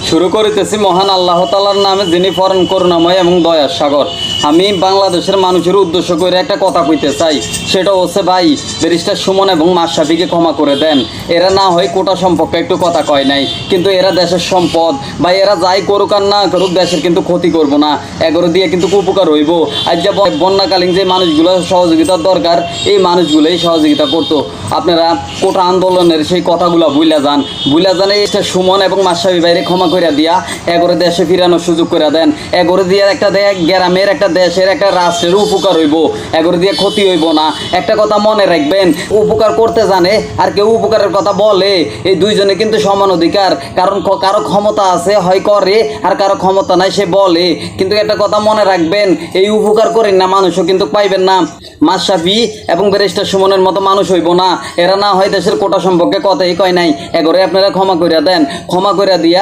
শুরু করিতেছি মহান আল্লাহ তাআলার নামে, যিনি পরম করুণাময় এবং দয়ার সাগর। আমি বাংলাদেশের মানুষের উদ্দেশ্য করে একটা কথা কইতে চাই, সেটা হচ্ছে ভাই, ব্যারিস্টার সুমন এবং মাশরাফিকে ক্ষমা করে দেন। এরা না হয় কোটা সম্পর্কে একটু কথা কয় নাই, কিন্তু এরা দেশের সম্পদ। ভাই এরা যাই করুক আর না করুক, দেশের কিন্তু ক্ষতি করবো না, এগুলো দিয়ে কিন্তু উপকার হইব। আজ যে বন্যাকালীন যে মানুষগুলো সহযোগিতার দরকার, এই মানুষগুলোই সহযোগিতা করতো। আপনারা কোটা আন্দোলনের সেই কথাগুলো ভুলে যান, এই সুমন এবং মাশরাফি ভাইরে ক্ষমা করে দিয়া এগরে দেশে ফিরানোর সুযোগ করে দেন। এগরে দিয়ে একটা গ্রামের, একটা দেশের, একটা রাষ্ট্রের উপকার হইব, এগরে দিয়ে ক্ষতি হইব না। একটা কথা মনে রাখবেন, উপকার করতে জানে আর কেউ উপকারের কথা বলে, এই দুইজনে কিন্তু সমান অধিকার। কারণ কারো ক্ষমতা আছে হয় করে, আর কারো ক্ষমতা নাই সে বলে। কিন্তু একটা কথা মনে রাখবেন, এই উপকার করেন না মানুষও কিন্তু পাইবেন না। মাশরাফি এবং ব্যারিস্টার সুমনের মতো মানুষ হইব না। এরা না হয় দেশের কোটা সম্পর্কে কথাই কয় নাই, এগরে আপনারা ক্ষমা করিয়া দেন। ক্ষমা করিয়া দিয়া